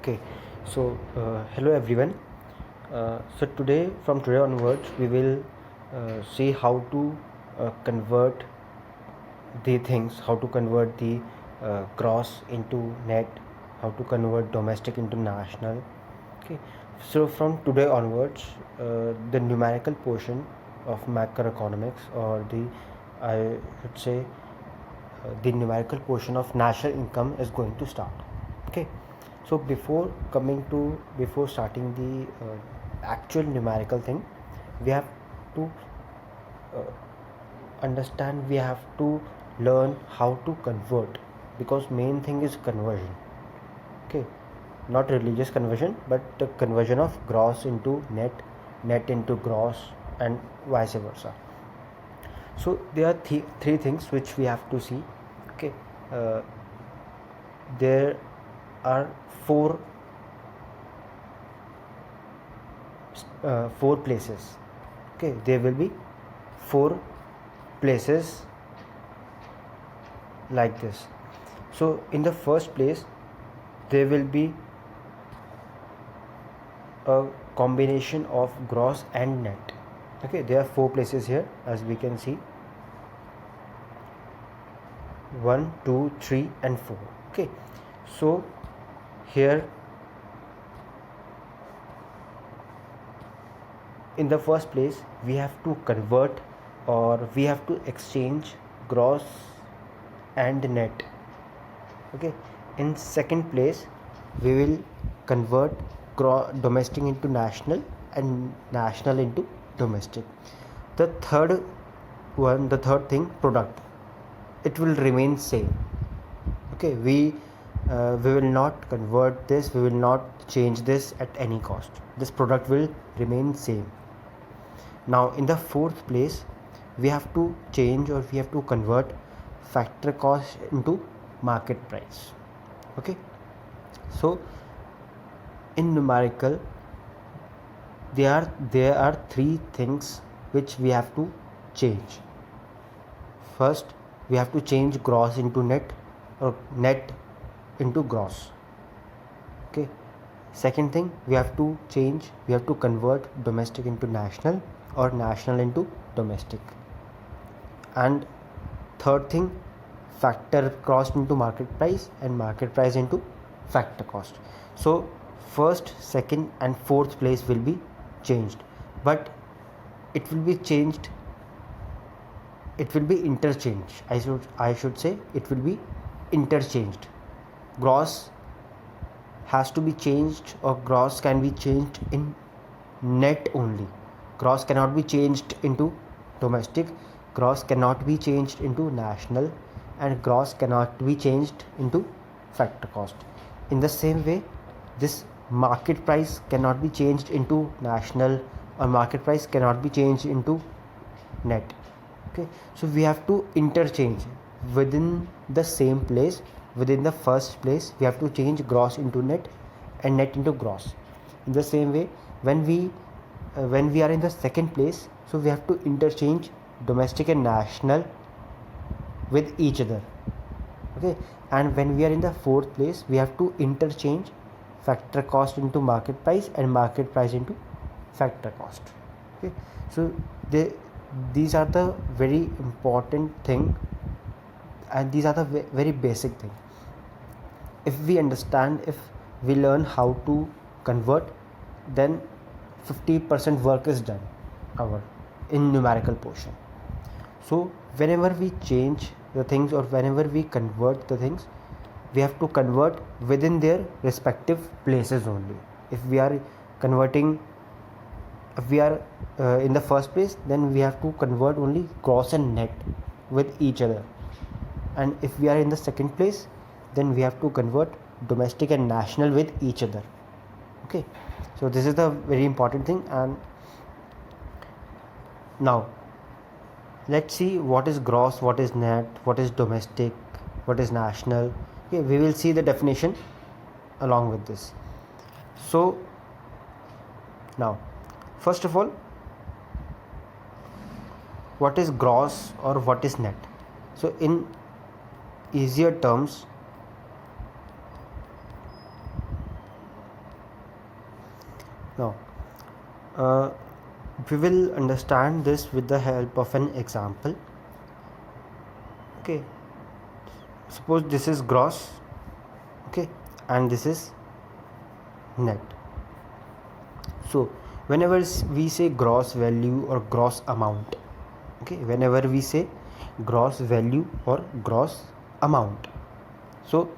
Okay, so hello everyone. So from today onwards, we will see how to convert the things, how to convert the gross into net, how to convert domestic into national. Okay, so from today onwards, the numerical portion of macroeconomics, or I should say, the numerical portion of national income is going to start. Okay, so before starting the actual numerical thing, we have to uh, understand, we have to learn how to convert, because main thing is conversion. Okay, not religious conversion, but the conversion of gross into net, net into gross, and vice versa. So there are three things which we have to see. Okay, uh, there are four places. Okay, there will be four places like this. So in the first place, there will be a combination of gross and net. Okay, there are four places here, as we can see: 1, 2, 3 and 4. Okay, so here in the first place, we have to convert, or we have to exchange gross and net. Okay, in second place, we will convert domestic into national and national into domestic. The third thing, product, it will remain same. Okay, we will not convert this, we will not change this at any cost. This product will remain same. Now in the fourth place, we have to change, or we have to convert factor cost into market price. Okay, so in numerical, there are three things which we have to change. First, we have to change gross into net, or net into gross. Okay, second thing, we have to convert domestic into national, or national into domestic. And third thing, factor cost into market price, and market price into factor cost. So first, second and fourth place will be changed, but it will be interchanged. I should say it will be interchanged. Gross has to be changed, or gross can be changed in net only. Gross cannot be changed into domestic, gross cannot be changed into national, and gross cannot be changed into factor cost. In the same way, this market price cannot be changed into national, or market price cannot be changed into net. Okay, so we have to interchange within the same place. Within the first place, we have to change gross into net and net into gross. In the same way, when we are in the second place, so we have to interchange domestic and national with each other. Okay, and when we are in the fourth place, we have to interchange factor cost into market price, and market price into factor cost. Okay, so these are the very important thing, and these are the very basic thing. If we understand, if we learn how to convert, then 50% work is done in numerical portion. So whenever we change the things, or whenever we convert the things, we have to convert within their respective places only. If we are in the first place, then we have to convert only gross and net with each other. And if we are in the second place, then we have to convert domestic and national with each other. Okay, so this is the very important thing. And now let's see what is gross, what is net, what is domestic, what is national. Okay, we will see the definition along with this. So now, first of all, what is gross or what is net? So in easier terms, Now we will understand this with the help of an example. Okay, suppose this is gross, okay, and this is net. So whenever we say gross value or gross amount, okay, whenever we say gross value or gross amount, so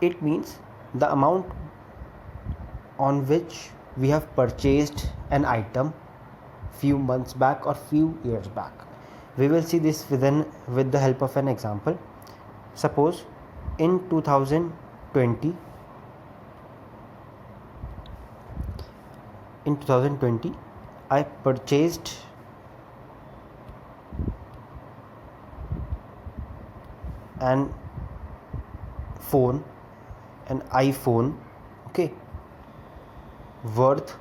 it means the amount on which we have purchased an item few months back or few years back. We will see this with the help of an example. Suppose in 2020 I purchased an iPhone, okay, worth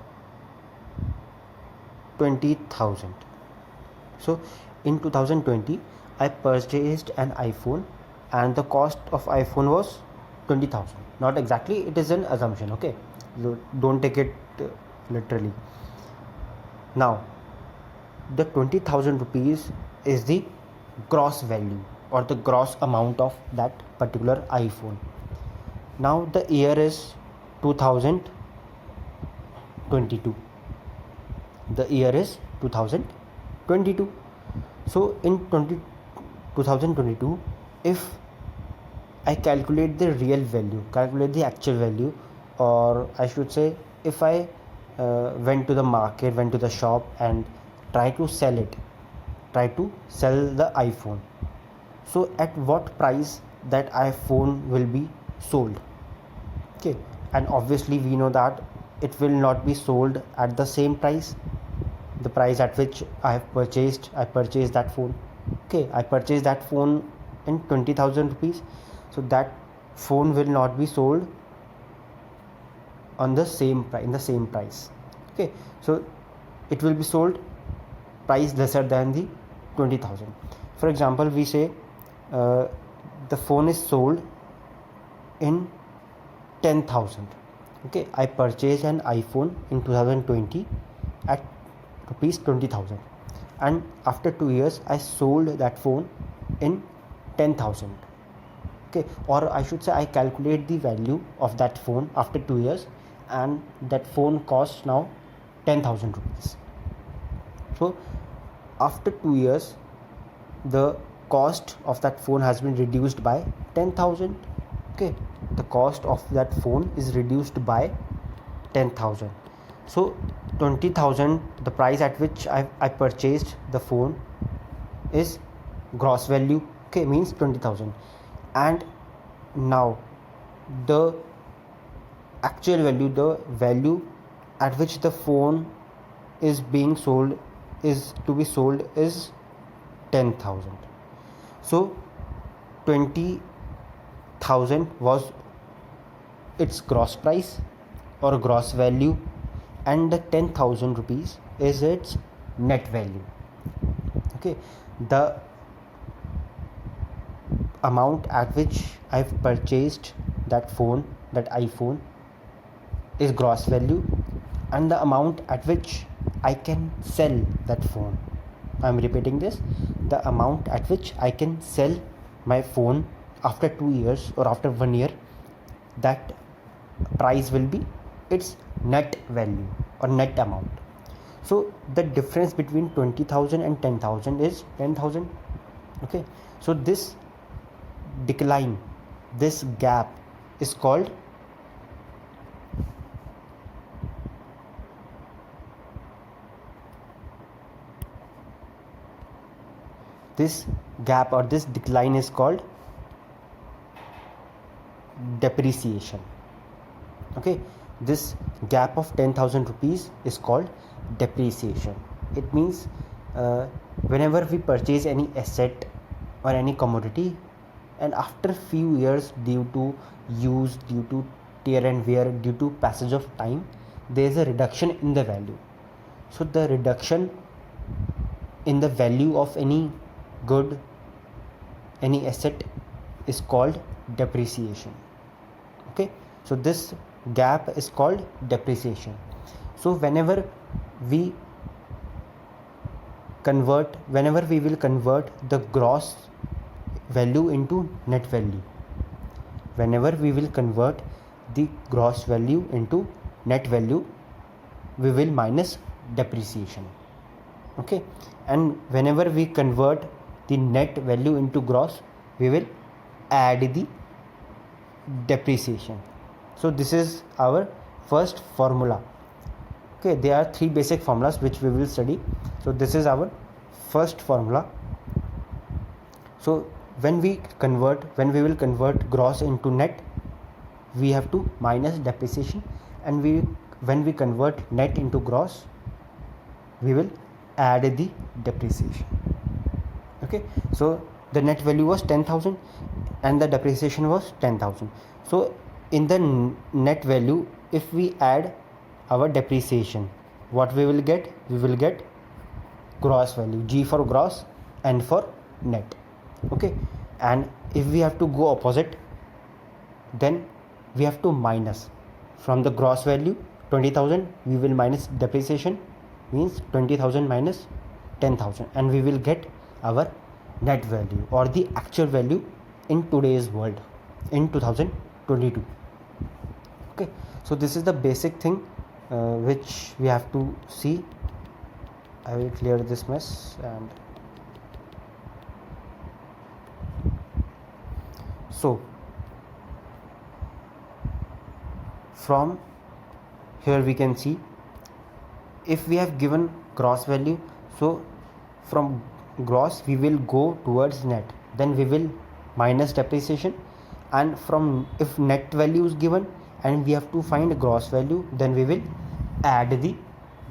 20,000. So in 2020 I purchased an iPhone and the cost of iPhone was 20,000. Not exactly, it is an assumption, okay, don't take it literally. Now the 20,000 rupees is the gross value or the gross amount of that particular iPhone. Now the year is 2022. The year is 2022. So in 2022, if I calculate the real value, calculate the actual value, or I should say if I went to the market, went to the shop and try to sell the iPhone, so at what price that iPhone will be sold? Okay, and obviously we know that it will not be sold at the same price, the price at which I purchased that phone. Okay, I purchased that phone in 20,000 rupees, so that phone will not be sold on the same price. Okay, so it will be sold price lesser than the 20,000. For example, we say the phone is sold in 10,000. Okay, I purchased an iPhone in 2020 at rupees 20,000, and after 2 years I sold that phone in 10,000. Okay, or I should say I calculate the value of that phone after 2 years, and that phone costs now 10,000 rupees. So after 2 years the cost of that phone has been reduced by 10,000. Okay, the cost of that phone is reduced by 10,000. So 20,000, the price at which I purchased the phone, is gross value, okay, means 20,000. And now the actual value, the value at which the phone is being sold, is 10,000. So 20,000 was its gross price or gross value, and the 10,000 rupees is its net value. Okay, the amount at which I've purchased that iPhone is gross value, and the amount at which I can sell that phone, I'm repeating this, the amount at which I can sell my phone after 2 years or after 1 year, that price will be its net value or net amount. So the difference between 20,000 and 10,000 is 10,000. Okay, so this decline, this gap is called this gap or this decline is called depreciation. Okay, this gap of 10,000 rupees is called depreciation. It means whenever we purchase any asset or any commodity, and after few years, due to use, due to tear and wear, due to passage of time, there is a reduction in the value. So the reduction in the value of any good, any asset, is called depreciation. Okay, so this gap is called depreciation. So whenever we will convert the gross value into net value, whenever we will convert the gross value into net value, we will minus depreciation. Okay, and whenever we convert the net value into gross, we will add the depreciation. So this is our first formula. Okay, there are three basic formulas which we will study. So this is our first formula. So when we will convert gross into net, we have to minus depreciation, and when we convert net into gross, we will add the depreciation. Okay, so the net value was 10,000 and the depreciation was 10,000. So in the net value, if we add our depreciation, what we will get? We will get gross value, G for gross, N for net. Okay, and if we have to go opposite, then we have to minus from the gross value 20,000, we will minus depreciation, means 20,000 minus 10,000, and we will get our net value or the actual value in today's world in 2022. Okay, so this is the basic thing which we have to see. I will clear this mess. And so from here we can see, if we have given gross value, so from gross we will go towards net, then we will minus depreciation, and from if net value is given and we have to find gross value, then we will add the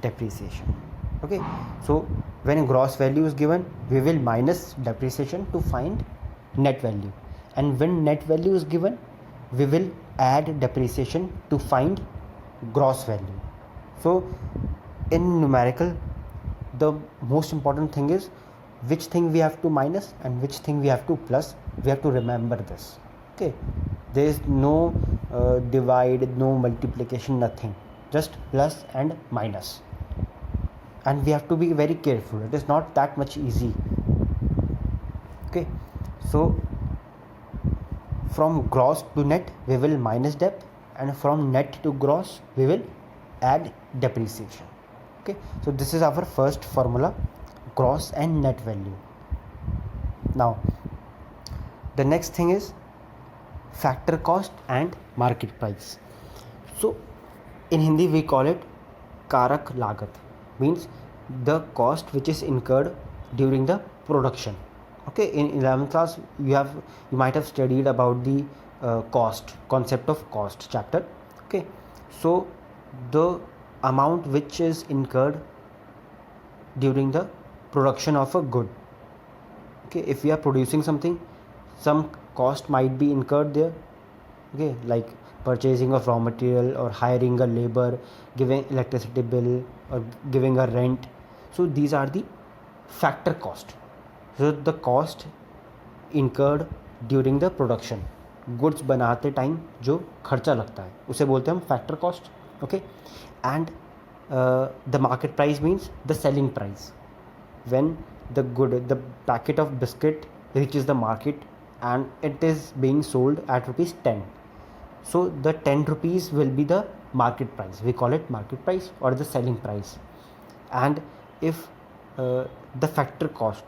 depreciation. Okay, so when gross value is given, we will minus depreciation to find net value, and when net value is given, we will add depreciation to find gross value. So in numerical, the most important thing is which thing we have to minus and which thing we have to plus. We have to remember this. Okay, there is no divide, no multiplication, nothing, just plus and minus, and we have to be very careful. It is not that much easy. Okay, so from gross to net we will minus dep, and from net to gross we will add depreciation. Okay, so this is our first formula, gross and net value. Now the next thing is factor cost and market price. So in Hindi we call it karak lagat, means the cost which is incurred during the production. Okay, in 11th class you might have studied about the concept of cost chapter. Okay, so the amount which is incurred during the production of a good. Okay, if we are producing something, some cost might be incurred there. Okay, like purchasing of raw material or hiring a labor, giving electricity bill or giving a rent. So these are the factor cost. So the cost incurred during the production, goods बनाते time जो खर्चा लगता है उसे बोलते हैं हम factor cost. Okay, and the market price means the selling price, when the packet of biscuit reaches the market and it is being sold at rupees 10. So the 10 rupees will be the market price. We call it market price or the selling price. And if the factor cost,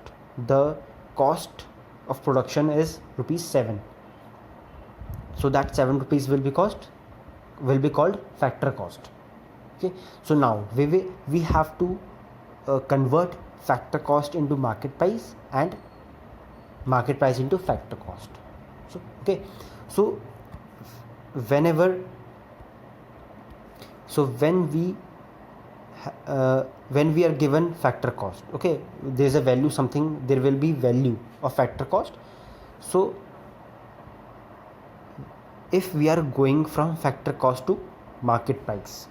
the cost of production is rupees 7, so that 7 rupees will be called factor cost. Okay, so now we have to convert factor cost into market price and market price into factor cost. So okay, so when we are given factor cost, okay, there is a value, something, there will be value of factor cost. So if we are going from factor cost to market price,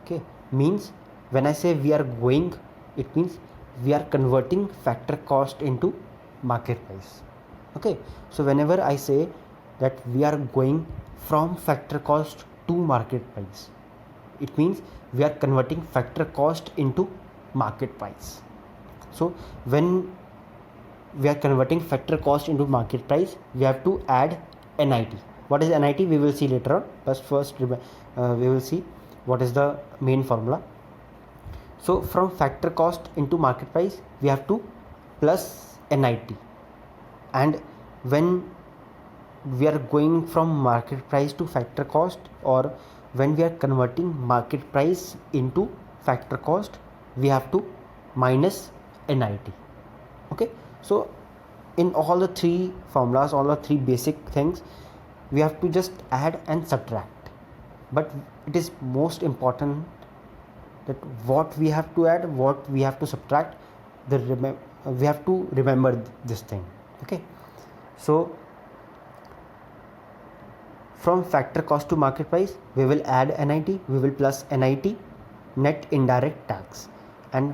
okay, means when I say we are going, it means we are converting factor cost into market price. Okay, so whenever I say that we are going from factor cost to market price, It means we are converting factor cost into market price. So when we are converting factor cost into market price, we have to add NIT. What is NIT? We will see later on, but first we will see what is the main formula. So from factor cost into market price, we have to plus NIT, and when we are going from market price to factor cost, or when we are converting market price into factor cost, we have to minus NIT. Okay, so in all the three formulas, all the three basic things, we have to just add and subtract, but it is most important that what we have to add, what we have to subtract, we have to remember this thing. Okay, so from factor cost to market price, we will add NIT, we will plus NIT, net indirect tax, and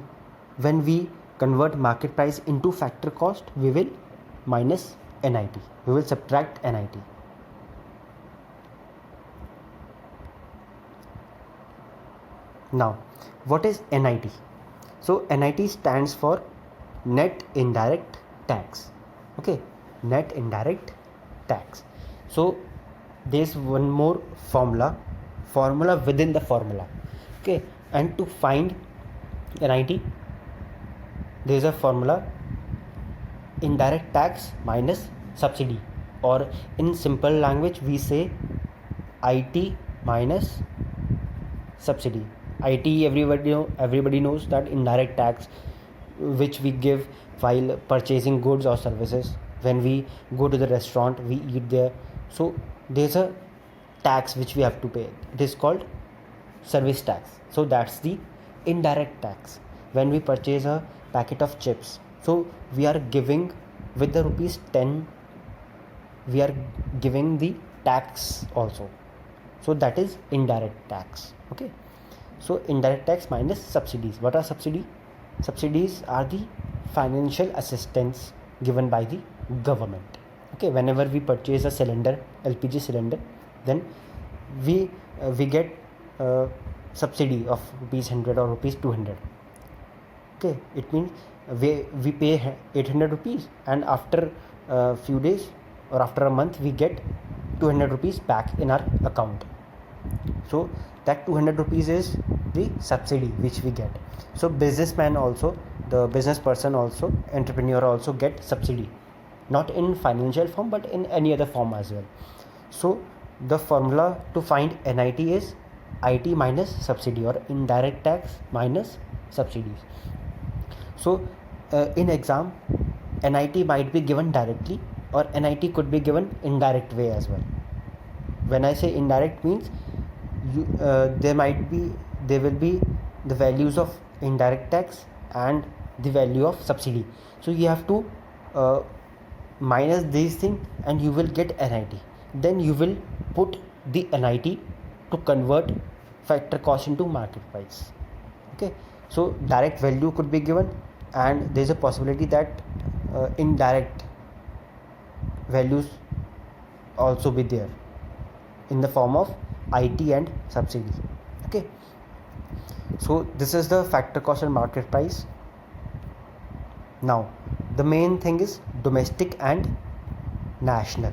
when we convert market price into factor cost, we will minus NIT, we will subtract NIT. Now what is NIT? So NIT stands for net indirect tax. Okay, net indirect tax. So there's one more formula within the formula. Okay, and to find NIT, there is a formula: indirect tax minus subsidy, or in simple language we say IT minus subsidy. IT, everybody knows that indirect tax which we give while purchasing goods or services. When we go to the restaurant, we eat there, so there's a tax which we have to pay. It is called service tax. So that's the indirect tax. When we purchase a packet of chips, so we are giving, with the rupees 10, we are giving the tax also. So that is indirect tax. Okay, so indirect tax minus subsidies. What are subsidy? Subsidies are the financial assistance given by the government. Okay, whenever we purchase a cylinder, LPG cylinder, then we get subsidy of rupees 100 or rupees 200. Okay, it means we pay 800 rupees, and after a few days or after a month, we get 200 rupees back in our account. So that 200 rupees is the subsidy which we get. So businessman also, the business person also, entrepreneur also get subsidy, not in financial form but in any other form as well. So the formula to find NIT is IT minus subsidy, or indirect tax minus subsidies. So in exam, NIT might be given directly, or NIT could be given indirect way as well. When I say indirect, means there will be the values of indirect tax and the value of subsidy. So you have to minus these things and you will get NIT. Then you will put the NIT to convert factor cost into market price. Okay, so direct value could be given, and there is a possibility that indirect values also be there in the form of IT and subsidy. Okay, so this is the factor cost and market price. Now the main thing is domestic and national.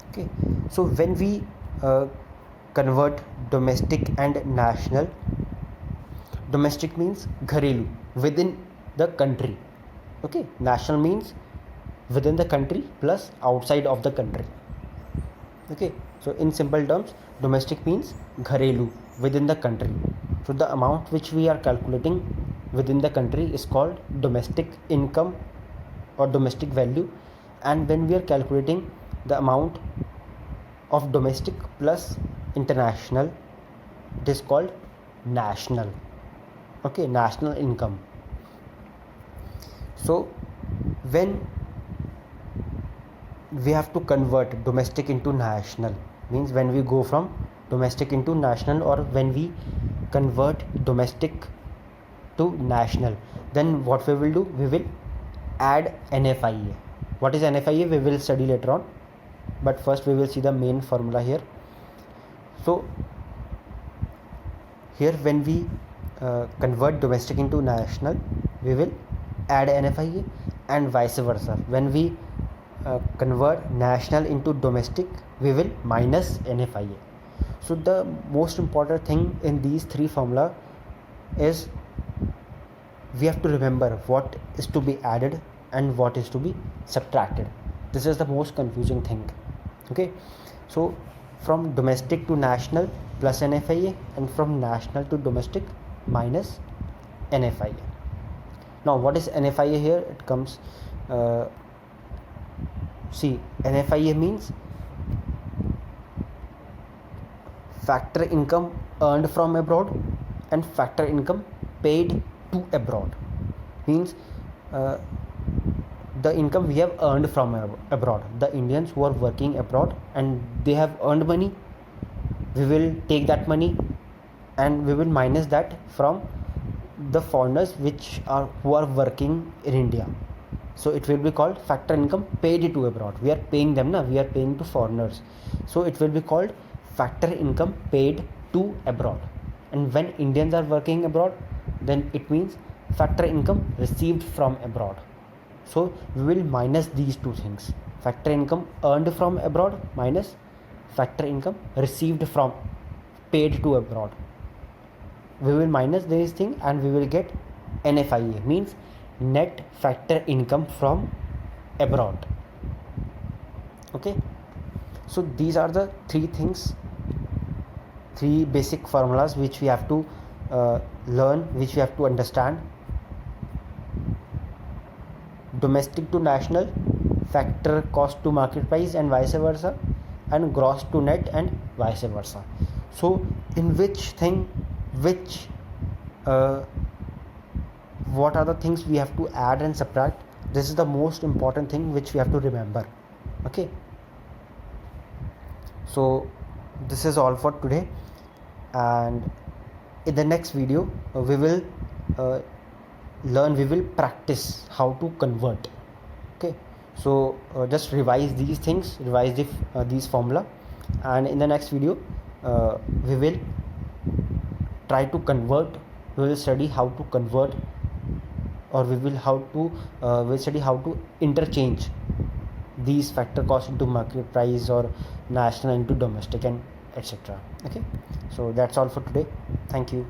Okay, so when we convert domestic and national, domestic means gharelu, within the country. Okay, national means within the country plus outside of the country. Okay, so in simple terms, domestic means gharelu, within the country. So the amount which we are calculating within the country is called domestic income or domestic value, and when we are calculating the amount of domestic plus international, it is called national. Okay, national income. So when we have to convert domestic into national, means when we go from domestic into national, or when we convert domestic to national, then what we will do, we will add NFIA. What is NFIA? We will study later on, but first we will see the main formula here. So here when we convert domestic into national, we will add NFIA, and vice versa. When we convert national into domestic, we will minus NFIA. So the most important thing in these three formula is we have to remember what is to be added and what is to be subtracted. This is the most confusing thing. Okay, so from domestic to national plus NFIA, and from national to domestic minus NFIA. Now what is NFIA here? It comes see, NFIA means factor income earned from abroad and factor income paid to abroad. Means the income we have earned from abroad. The Indians who are working abroad and they have earned money, we will take that money and we will minus that from the foreigners who are working in India. So it will be called factor income paid to abroad. We are paying them, we are paying to foreigners. So it will be called factor income paid to abroad. And when Indians are working abroad, then it means factor income received from abroad. So we will minus these two things: factor income earned from abroad minus factor income received from paid to abroad. We will minus these things and we will get NFIA, means net factor income from abroad. Okay, so these are the three things, three basic formulas which we have to learn, which we have to understand. Domestic to national, factor cost to market price and vice versa, and gross to net and vice versa. So in what are the things we have to add and subtract? This is the most important thing which we have to remember. Okay, so this is all for today, and in the next video we will practice how to convert. Okay, so just revise these things, revise these formula, and in the next video we will try to convert. We will study how to convert, or we will study how to interchange these factor cost into market price or national into domestic and etc. Okay, so that's all for today. Thank you.